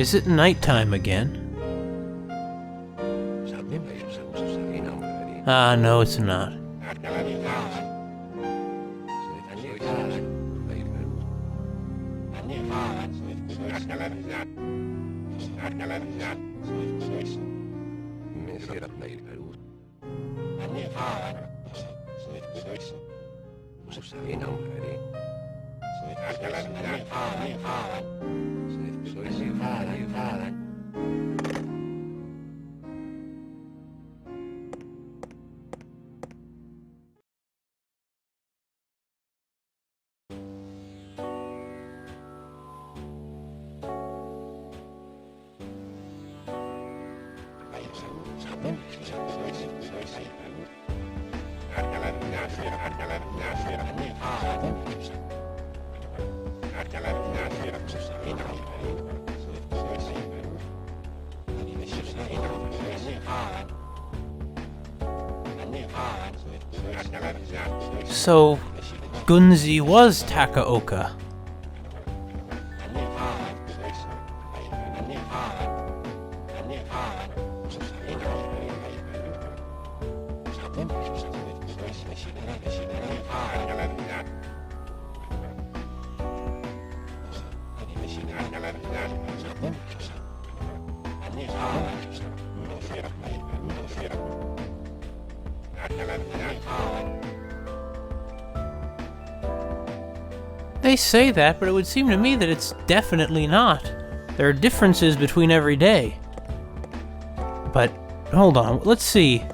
Is it nighttime again? Ah, no, it's not. So, Gunzi was Takaoka. They say that, but it would seem to me that it's definitely not. There are differences between every day. But, hold on, let's see.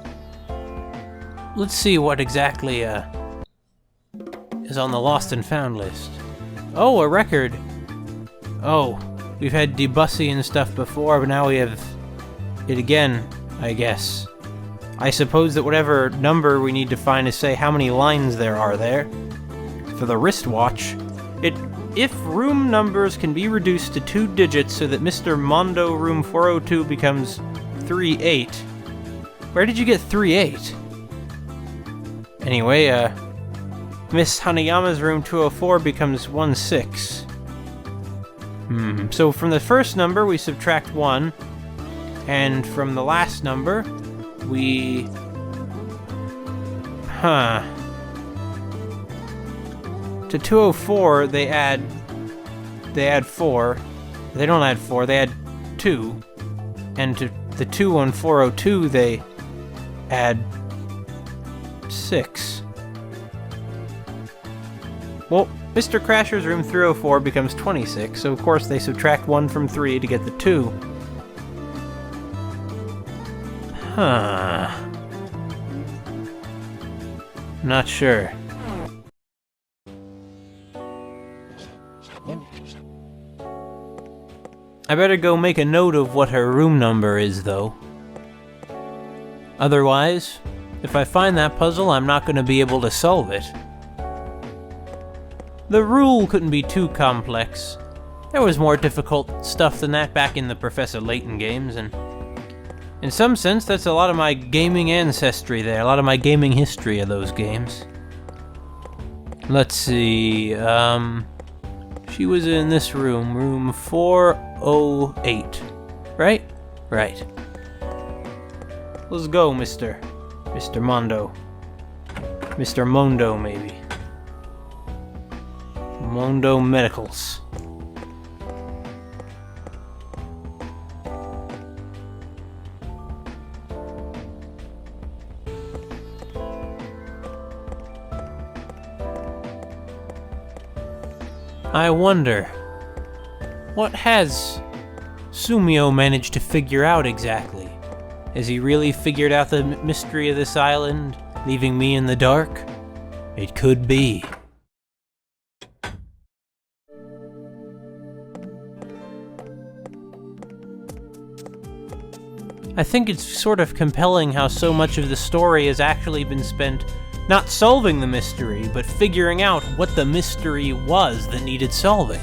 Let's see what exactly, is on the Lost and Found list. Oh, a record! Oh, we've had Debussy and stuff before, but now we have it again, I guess. I suppose that whatever number we need to find is say how many lines there are there. For the wristwatch, if room numbers can be reduced to 2 digits so that Mr. Mondo room 402 becomes 38. Where did you get 38? Anyway, Miss Hanayama's room 204 becomes 16. So from the first number we subtract 1, and from the last number we... To 204 they add 4. They don't add 4, they add 2. And to the 2 on 402 they add 6. Well, Mr. Crasher's room 304 becomes 26, so of course they subtract 1 from 3 to get the 2. Not sure. I better go make a note of what her room number is, though. Otherwise, if I find that puzzle, I'm not going to be able to solve it. The rule couldn't be too complex. There was more difficult stuff than that back in the Professor Layton games, and in some sense, that's a lot of my gaming ancestry there, a lot of my gaming history of those games. Let's see, she was in this room, room 408, right? Right. Let's go, Mr. Mondo. Mr. Mondo, maybe. Mondo Medicals. I wonder, what has Sumio managed to figure out exactly? Has he really figured out the mystery of this island, leaving me in the dark? It could be. I think it's sort of compelling how so much of the story has actually been spent not solving the mystery, but figuring out what the mystery was that needed solving.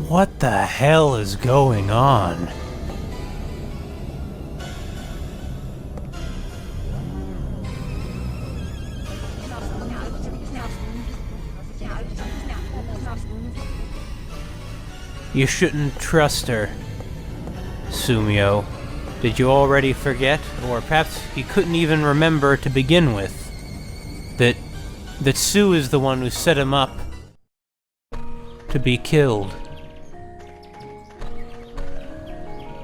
What the hell is going on? You shouldn't trust her. Sumio, did you already forget? Or perhaps he couldn't even remember to begin with. That Sue is the one who set him up to be killed.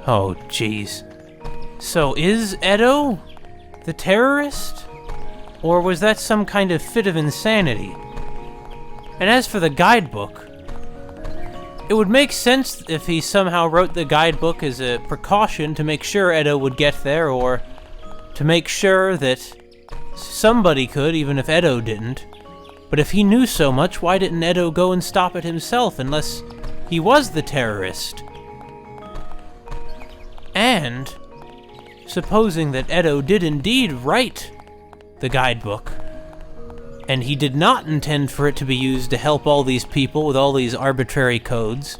Oh, jeez. So is Edo the terrorist? Or was that some kind of fit of insanity? And as for the guidebook, it would make sense if he somehow wrote the guidebook as a precaution to make sure Edo would get there, or to make sure that somebody could, even if Edo didn't. But if he knew so much, why didn't Edo go and stop it himself, unless he was the terrorist? And, supposing that Edo did indeed write the guidebook, and he did not intend for it to be used to help all these people with all these arbitrary codes,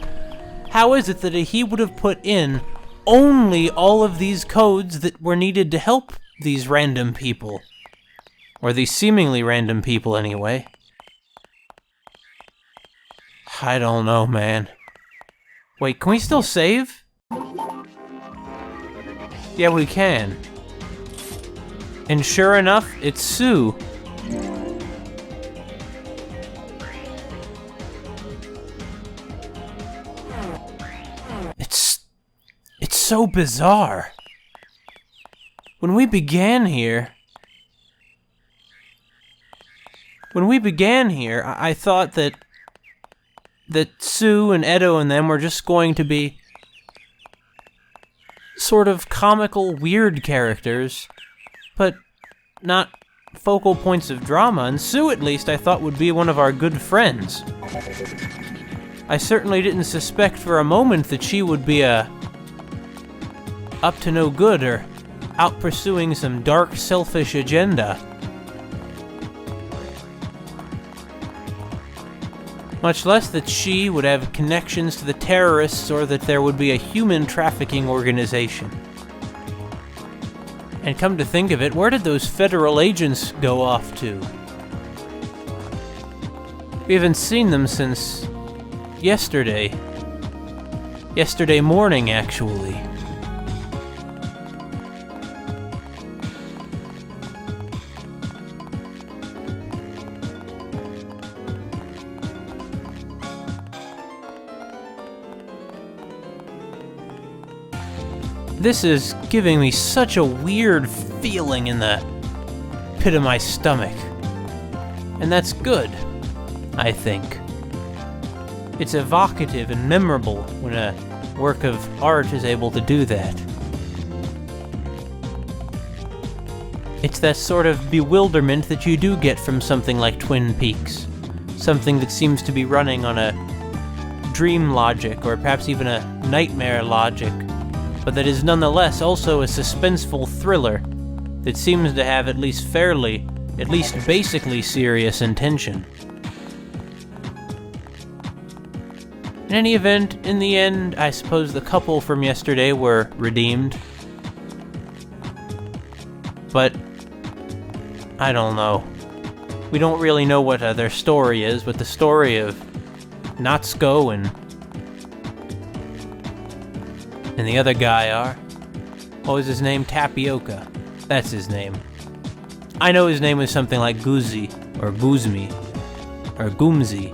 how is it that he would have put in only all of these codes that were needed to help these random people? Or these seemingly random people, anyway. I don't know, man. Wait, can we still save? Yeah, we can. And sure enough, it's Sue. It's so bizarre. When we began here, I thought that Sue and Edo and them were just going to be sort of comical, weird characters, but not focal points of drama, and Sue, at least, I thought would be one of our good friends. I certainly didn't suspect for a moment that she would be up to no good, or out pursuing some dark, selfish agenda. Much less that she would have connections to the terrorists, or that there would be a human trafficking organization. And come to think of it, where did those federal agents go off to? We haven't seen them since yesterday. Yesterday morning, actually. This is giving me such a weird feeling in the pit of my stomach. And that's good, I think. It's evocative and memorable when a work of art is able to do that. It's that sort of bewilderment that you do get from something like Twin Peaks. Something that seems to be running on a dream logic, or perhaps even a nightmare logic, but that is nonetheless also a suspenseful thriller that seems to have at least basically serious intention. In any event, in the end, I suppose the couple from yesterday were redeemed. But I don't know. We don't really know what their story is, but the story of Natsuko and the other guy are... What was his name? Tapioca. That's his name. I know his name was something like Guzi, or Guzmi, or Gumzi,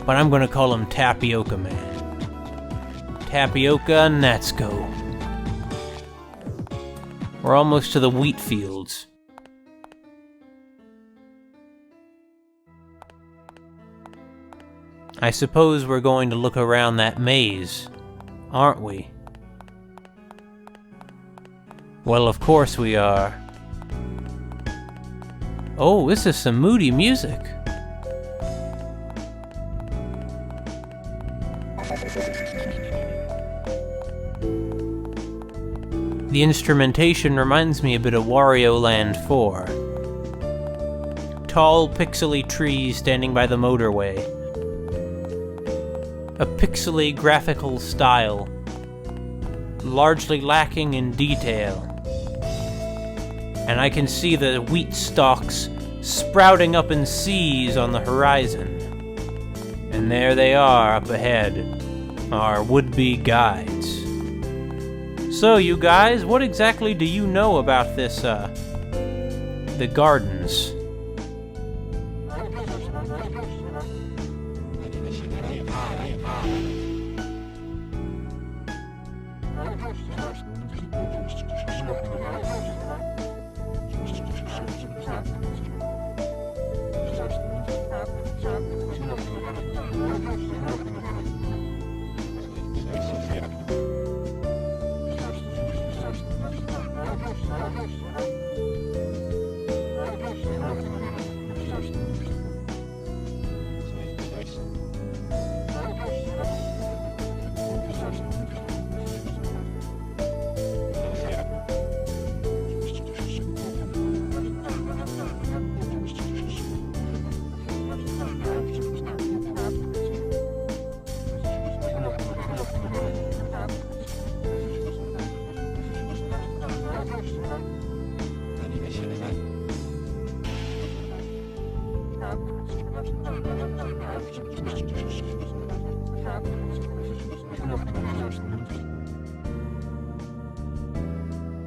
but I'm gonna call him Tapioca Man. Tapioca and Natsuko. We're almost to the wheat fields. I suppose we're going to look around that maze, aren't we? Well, of course we are. Oh, this is some moody music. The instrumentation reminds me a bit of Wario Land 4. Tall, pixely trees standing by the motorway. A pixely graphical style, largely lacking in detail. And I can see the wheat stalks sprouting up in seas on the horizon. And there they are up ahead, our would-be guides. So, you guys, what exactly do you know about this, the gardens?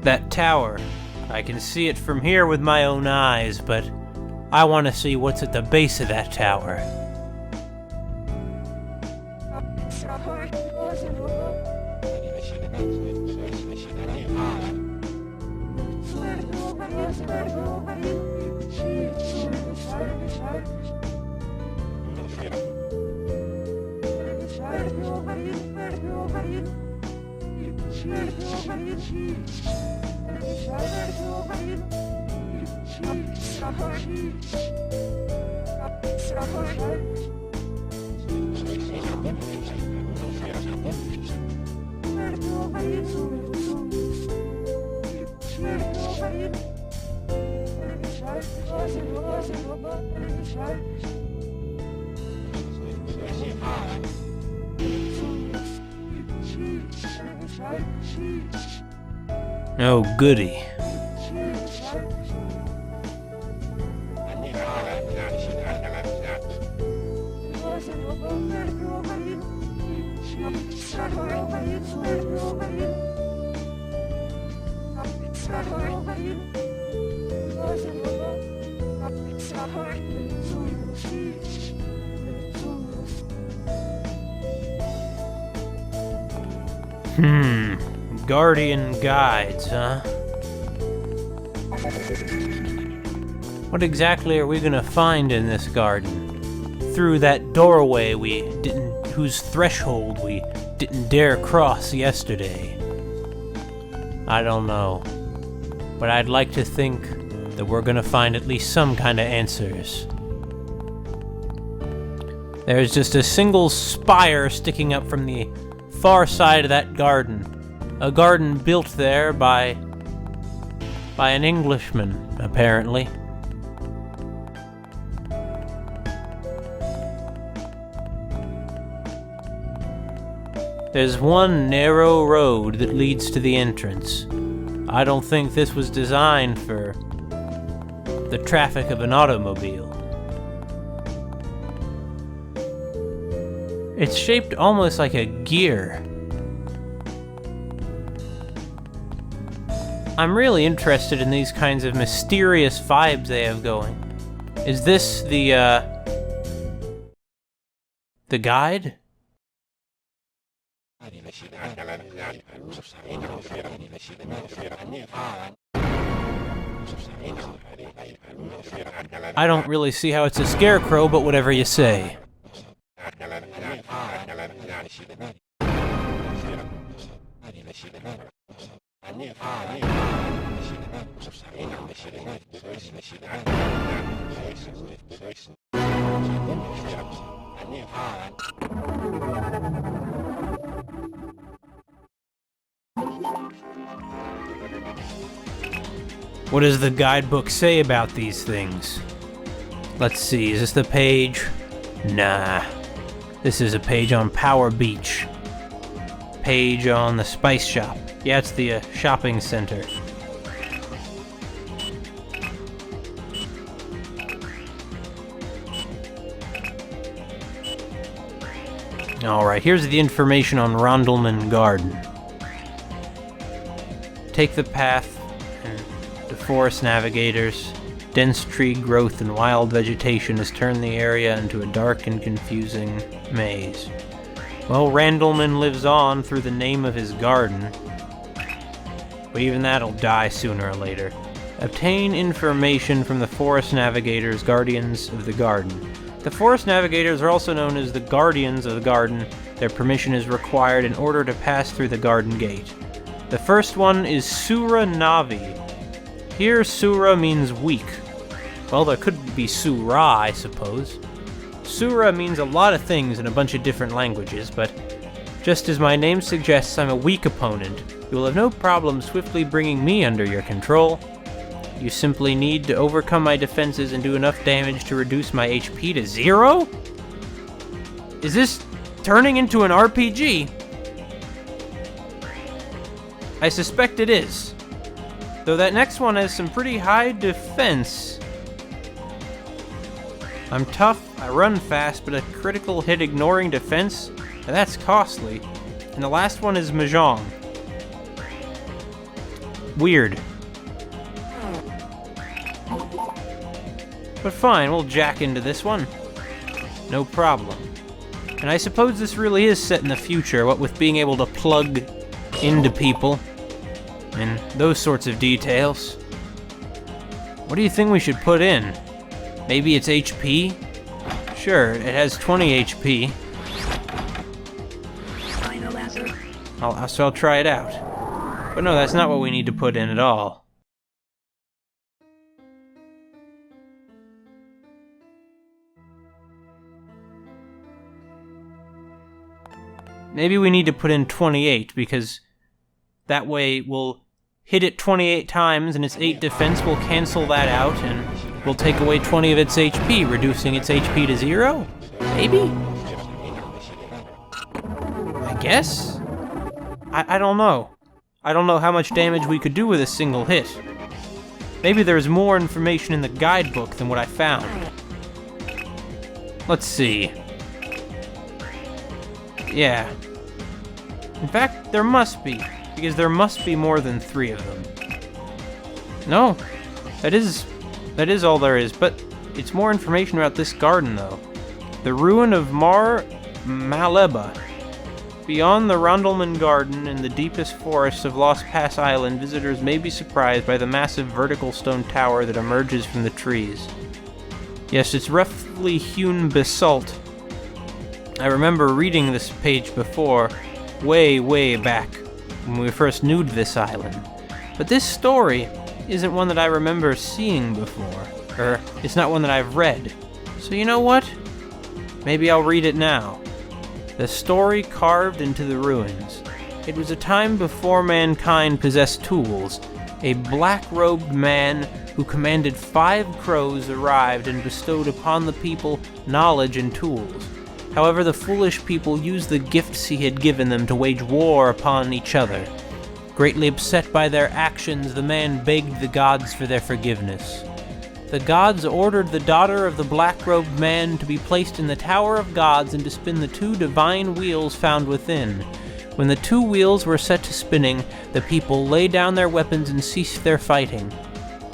That tower. I can see it from here with my own eyes, but I want to see what's at the base of that tower. Oh, goody. Guardian guides, huh? What exactly are we gonna find in this garden? Through that doorway whose threshold we didn't dare cross yesterday? I don't know. But I'd like to think that we're gonna find at least some kind of answers. There's just a single spire sticking up from the far side of that garden. A garden built there by an Englishman, apparently. There's one narrow road that leads to the entrance. I don't think this was designed for the traffic of an automobile. It's shaped almost like a gear. I'm really interested in these kinds of mysterious vibes they have going. Is this the guide? I don't really see how it's a scarecrow, but whatever you say. What does the guidebook say about these things? Let's see, is this the page? Nah. This is a page on Power Beach. Page on the Spice Shop. Yeah, it's the shopping center. Alright, here's the information on Rondleman Garden. Take the path, and the forest navigators. Dense tree growth and wild vegetation has turned the area into a dark and confusing maze. Well, Randleman lives on through the name of his garden, but even that'll die sooner or later. Obtain information from the forest navigators, guardians of the garden. The forest navigators are also known as the guardians of the garden. Their permission is required in order to pass through the garden gate. The first one is Sura Navi. Here, Sura means weak. Well, there could be Sura, I suppose. Sura means a lot of things in a bunch of different languages, but just as my name suggests, I'm a weak opponent. You will have no problem swiftly bringing me under your control. You simply need to overcome my defenses and do enough damage to reduce my HP to 0? Is this turning into an RPG? I suspect it is. Though that next one has some pretty high defense. I'm tough, I run fast, but a critical hit ignoring defense? Now that's costly. And the last one is Mahjong. Weird. But fine, we'll jack into this one. No problem. And I suppose this really is set in the future, what with being able to plug into people and those sorts of details. What do you think we should put in? Maybe it's HP? Sure, it has 20 HP. So I'll try it out. But no, that's not what we need to put in at all. Maybe we need to put in 28, because that way we'll hit it 28 times and its 8 defense will cancel that out, and we'll take away 20 of its HP, reducing its HP to 0? Maybe? I guess? I don't know. I don't know how much damage we could do with a single hit. Maybe there's more information in the guidebook than what I found. Let's see. Yeah. In fact, there must be, because there must be more than 3 of them. No, that is all there is, but it's more information about this garden, though. The ruin of Mar Maleba. Beyond the Rondleman Garden in the deepest forests of Lost Pass Island, visitors may be surprised by the massive vertical stone tower that emerges from the trees. Yes, it's roughly hewn basalt. I remember reading this page before, way back, when we first newed this island. But this story isn't one that I remember seeing before, or it's not one that I've read. So you know what? Maybe I'll read it now. The story carved into the ruins. It was a time before mankind possessed tools. A black-robed man who commanded 5 crows arrived and bestowed upon the people knowledge and tools. However, the foolish people used the gifts he had given them to wage war upon each other. Greatly upset by their actions, the man begged the gods for their forgiveness. The gods ordered the daughter of the black-robed man to be placed in the Tower of Gods and to spin the 2 divine wheels found within. When the 2 wheels were set to spinning, the people lay down their weapons and ceased their fighting.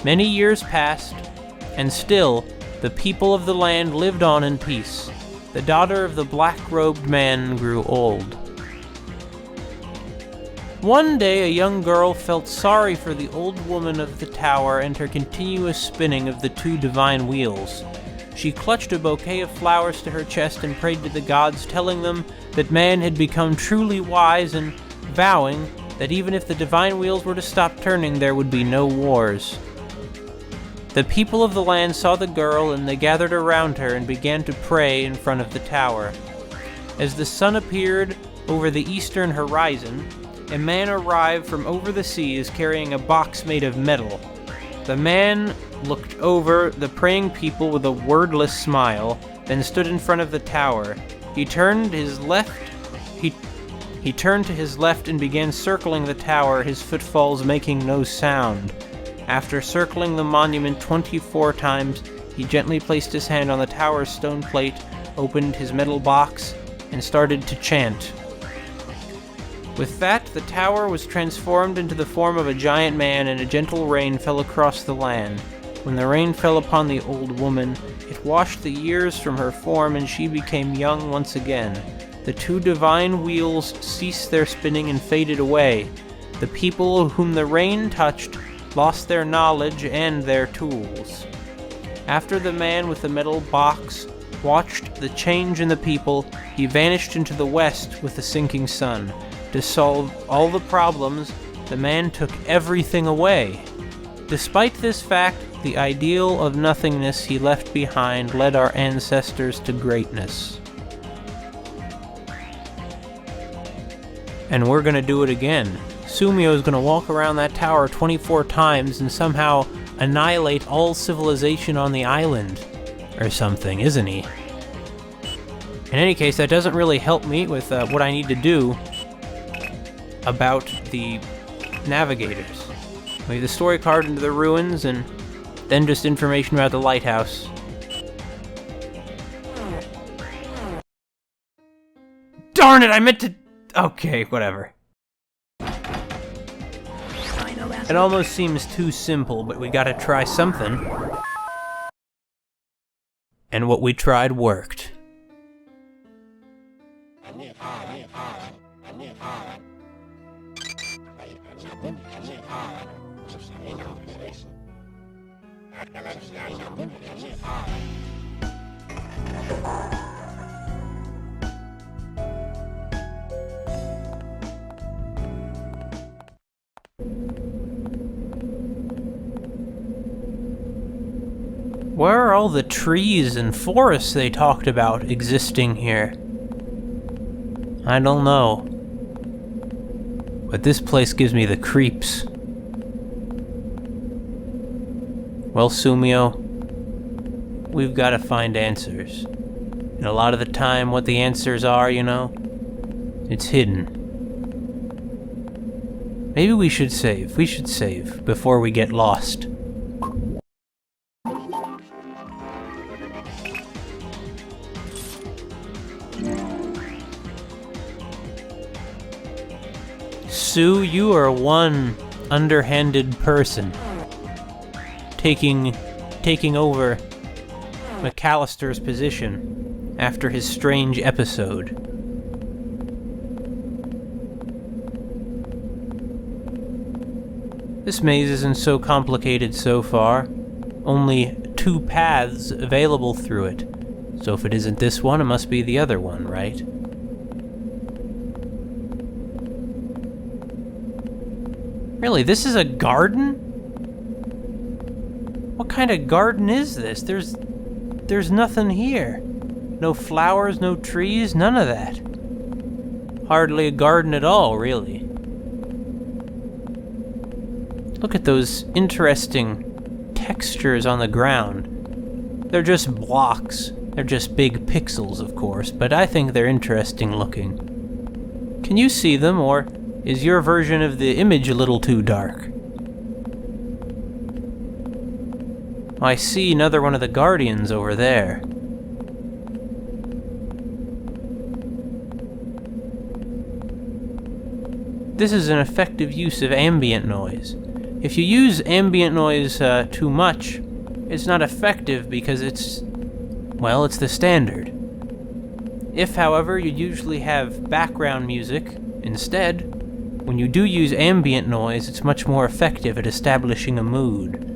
Many years passed, and still, the people of the land lived on in peace. The daughter of the black-robed man grew old. One day, a young girl felt sorry for the old woman of the tower and her continuous spinning of the 2 divine wheels. She clutched a bouquet of flowers to her chest and prayed to the gods, telling them that man had become truly wise and vowing that even if the divine wheels were to stop turning, there would be no wars. The people of the land saw the girl, and they gathered around her and began to pray in front of the tower. As the sun appeared over the eastern horizon, a man arrived from over the seas carrying a box made of metal. The man looked over the praying people with a wordless smile, then stood in front of the tower. He turned to his left and began circling the tower, his footfalls making no sound. After circling the monument 24 times, he gently placed his hand on the tower's stone plate, opened his metal box, and started to chant. With that, the tower was transformed into the form of a giant man, and a gentle rain fell across the land. When the rain fell upon the old woman, it washed the years from her form, and she became young once again. The two divine wheels ceased their spinning and faded away. The people whom the rain touched lost their knowledge and their tools. After the man with the metal box watched the change in the people, he vanished into the west with the sinking sun. To solve all the problems, the man took everything away. Despite this fact, the ideal of nothingness he left behind led our ancestors to greatness. And we're gonna do it again. Sumio's gonna walk around that tower 24 times and somehow annihilate all civilization on the island. Or something, isn't he? In any case, that doesn't really help me with what I need to do about the navigators. Leave the story card into the ruins, and then just information about the lighthouse. Darn it, I meant to... Okay, whatever. It almost seems too simple, but we gotta try something. And what we tried worked. Where are all the trees and forests they talked about existing here? I don't know. But this place gives me the creeps. Well, Sumio, we've got to find answers. And a lot of the time, what the answers are, you know, it's hidden. Maybe we should save. We should save before we get lost. Sue, you are one underhanded person. Taking over McAllister's position after his strange episode. This maze isn't so complicated so far. Only 2 paths available through it. So if it isn't this one, it must be the other one, right? Really, this is a garden? What kind of garden is this? There's nothing here. No flowers, no trees, none of that. Hardly a garden at all, really. Look at those interesting textures on the ground. They're just blocks. They're just big pixels, of course, but I think they're interesting looking. Can you see them, or is your version of the image a little too dark? I see another one of the guardians over there. This is an effective use of ambient noise. If you use ambient noise too much, it's not effective because it's the standard. If, however, you usually have background music instead, when you do use ambient noise, it's much more effective at establishing a mood.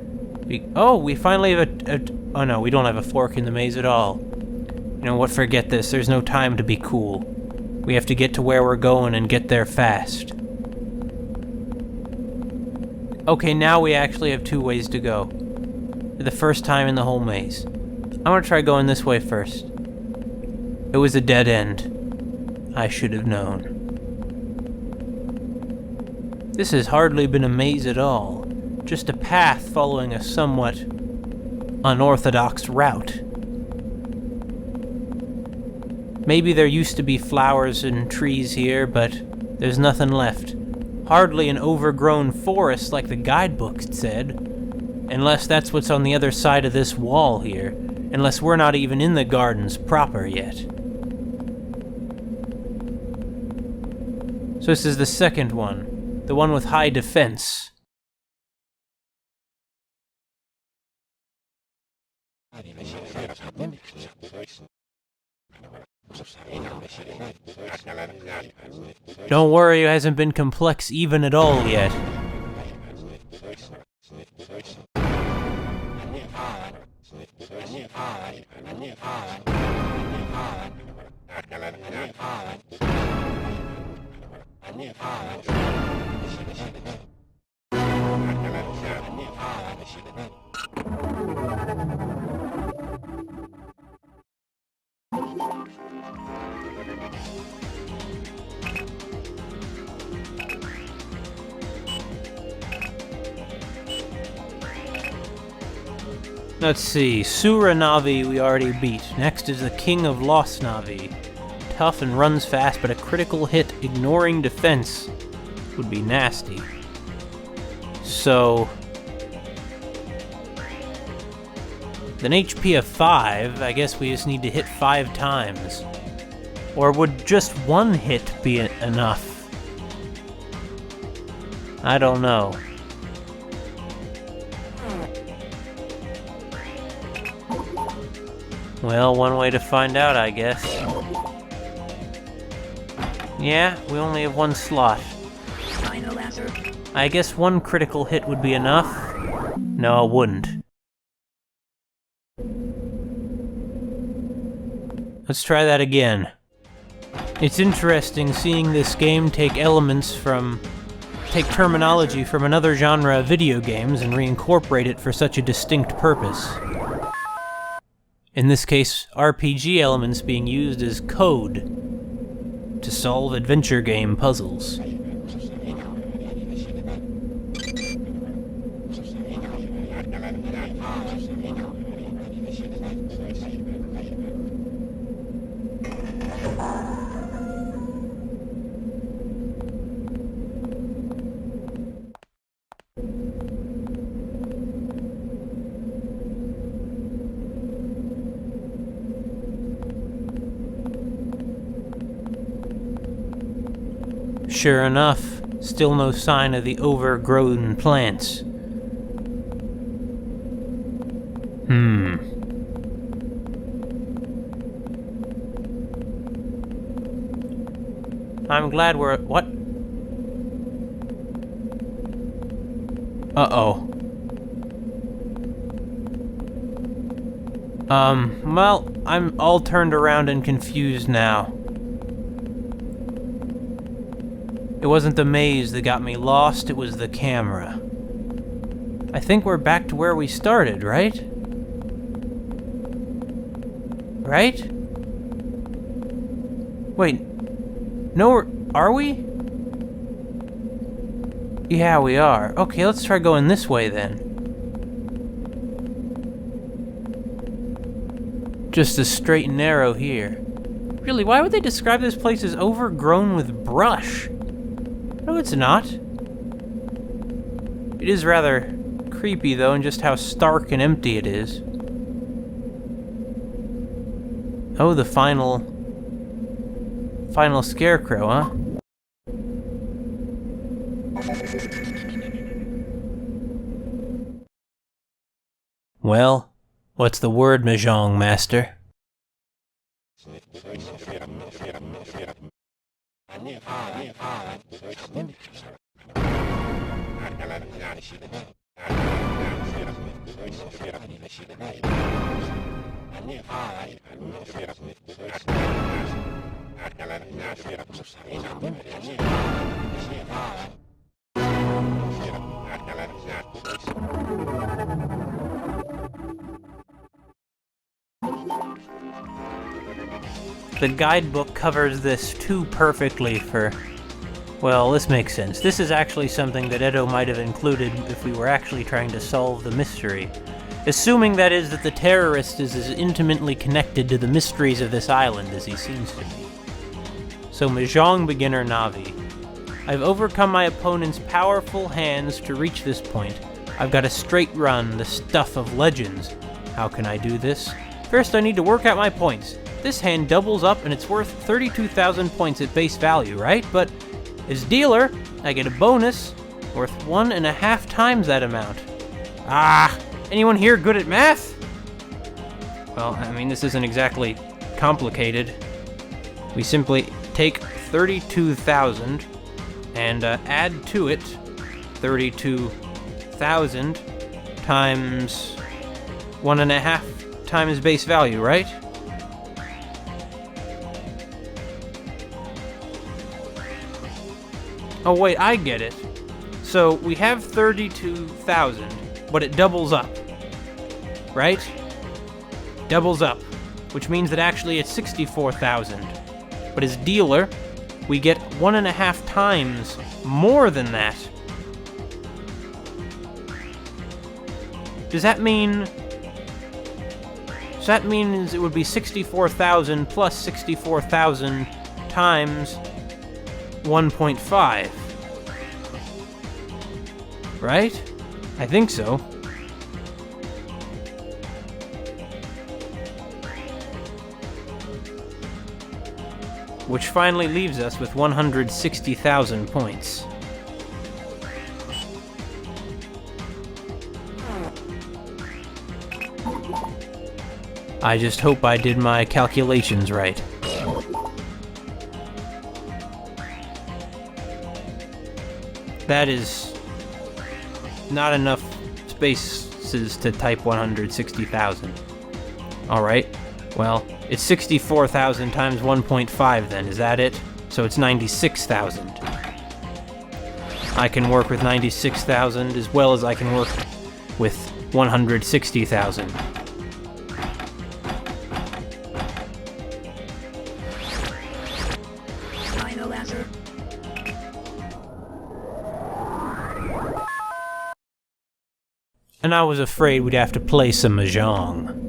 We finally have oh no, we don't have a fork in the maze at all. You know what, forget this, there's no time to be cool. We have to get to where we're going and get there fast. Okay, now we actually have 2 ways to go. For the first time in the whole maze. I'm gonna try going this way first. It was a dead end. I should have known. This has hardly been a maze at all. Just a path following a somewhat unorthodox route. Maybe there used to be flowers and trees here, but there's nothing left. Hardly an overgrown forest like the guidebook said. Unless that's what's on the other side of this wall here. Unless we're not even in the gardens proper yet. So this is the second one. The one with high defense. Don't worry, it hasn't been complex even at all yet. Let's see, Sura Navi we already beat. Next is the King of Lost Navi. Tough and runs fast, but a critical hit ignoring defense would be nasty. So, with an HP of 5, I guess we just need to hit 5 times. Or would just one hit be enough? I don't know. Well, one way to find out, I guess. Yeah, we only have one slot. Final answer. I guess one critical hit would be enough. No, it wouldn't. Let's try that again. It's interesting seeing this game take terminology from another genre of video games and reincorporate it for such a distinct purpose. In this case, RPG elements being used as code to solve adventure game puzzles. Sure enough, still no sign of the overgrown plants. I'm glad we're... What? Uh-oh. Well, I'm all turned around and confused now. It wasn't the maze that got me lost, it was the camera. I think we're back to where we started, right? Right? Wait. No, are we? Yeah, we are. Okay, let's try going this way then. Just a straight and narrow here. Really, why would they describe this place as overgrown with brush? No, it's not. It is rather creepy, though, in just how stark and empty it is. Oh, the final scarecrow, huh? Well, what's the word, Mahjong Master? The guidebook covers this too perfectly for... Well, this makes sense. This is actually something that Edo might have included if we were actually trying to solve the mystery. Assuming, that is, that the terrorist is as intimately connected to the mysteries of this island as he seems to be. So, Mahjong Beginner Navi. I've overcome my opponent's powerful hands to reach this point. I've got a straight run, the stuff of legends. How can I do this? First, I need to work out my points. This hand doubles up and it's worth 32,000 points at base value, right? But As dealer, I get a bonus worth 1.5 times that amount. Ah! Anyone here good at math? Well, I mean, this isn't exactly complicated. We simply take 32,000 and add to it 32,000 times 1.5 times base value, right? Oh wait, I get it. So we have 32,000, but it doubles up, right? Doubles up, which means that actually it's 64,000. But as dealer, we get 1.5 times more than that. Does that mean it would be 64,000 plus 64,000 times 1.5? Right? I think so. Which finally leaves us with 160,000 points. I just hope I did my calculations right. That is not enough spaces to type 160,000. Alright, well, it's 64,000 times 1.5 then, is that it? So it's 96,000. I can work with 96,000 as well as I can work with 160,000. Final answer. And I was afraid we'd have to play some mahjong.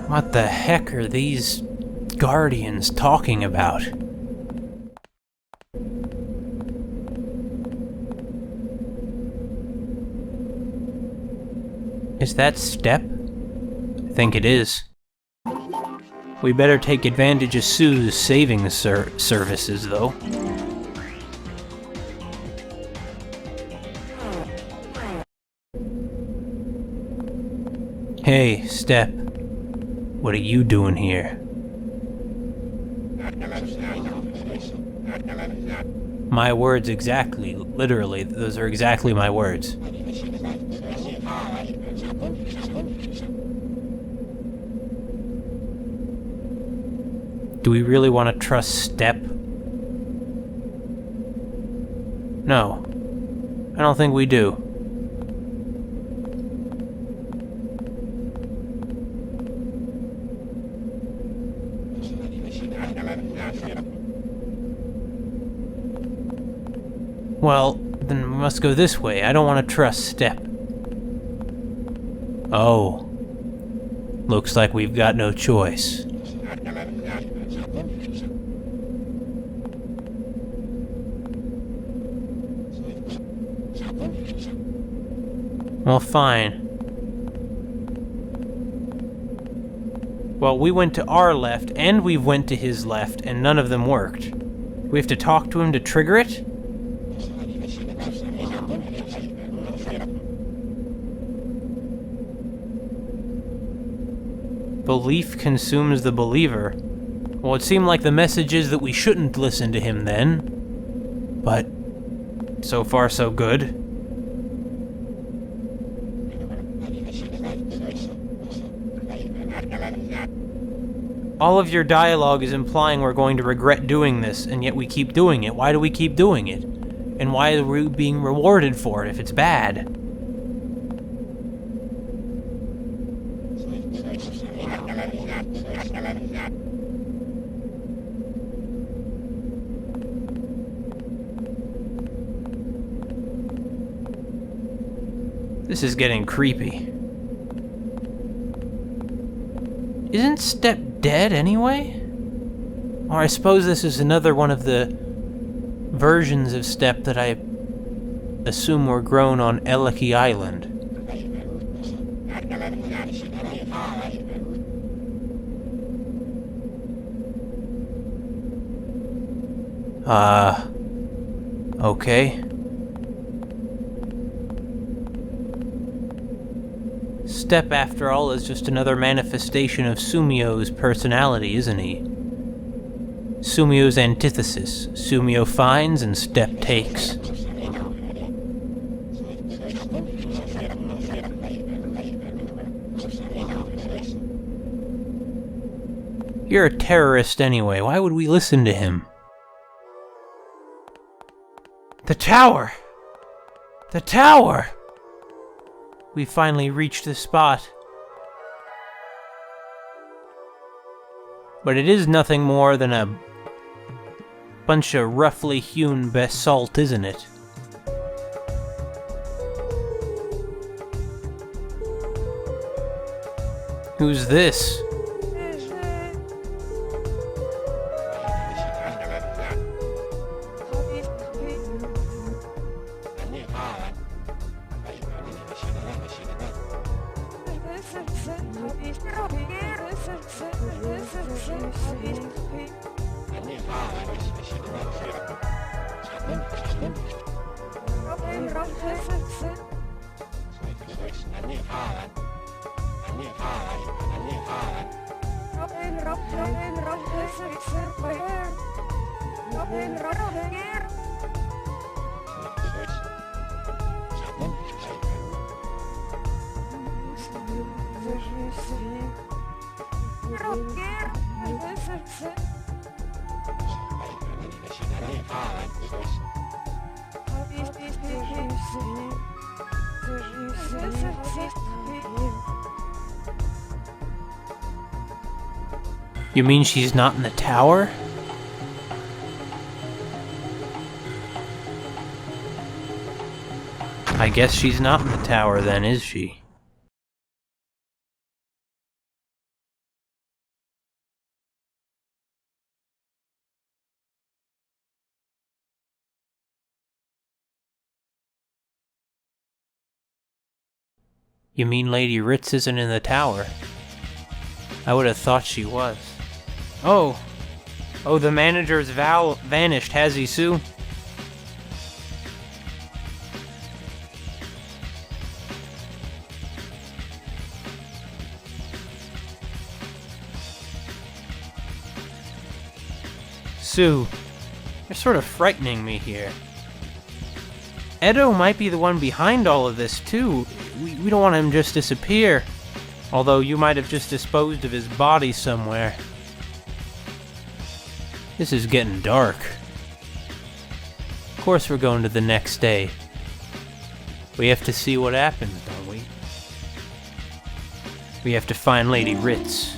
What the heck are these guardians talking about? Is that Step? I think it is. We better take advantage of Sue's saving services, though. Hey, Step. What are you doing here? My words exactly. Literally, those are exactly my words. Do we really want to trust Step? No. I don't think we do. Well, then we must go this way. I don't want to trust Step. Oh. Looks like we've got no choice. Well, fine. Well, we went to our left, and we went to his left, and none of them worked. We have to talk to him to trigger it? Belief consumes the believer. Well, it seemed like the message is that we shouldn't listen to him then. But so far so good. All of your dialogue is implying we're going to regret doing this, and yet we keep doing it. Why do we keep doing it? And why are we being rewarded for it if it's bad? This is getting creepy. Isn't Step dead anyway? Or I suppose this is another one of the versions of steppe that I assume were grown on Eleki Island. Okay. Steppe, after all, is just another manifestation of Sumio's personality, isn't he? Sumio's antithesis. Sumio finds and Steppe takes. You're a terrorist anyway. Why would we listen to him? The tower! The tower! We finally reached the spot. But it is nothing more than a bunch of roughly hewn basalt, isn't it? Who's this? You mean she's not in the tower? I guess she's not in the tower then, is she? You mean Lady Ritz isn't in the tower? I would have thought she was. Oh! Oh, the manager's vanished, has he, Sue? Sue, you're sort of frightening me here. Edo might be the one behind all of this, too. We don't want him to just disappear. Although you might have just disposed of his body somewhere. This is getting dark. Of course we're going to the next day. We have to see what happens, don't we? We have to find Lady Ritz.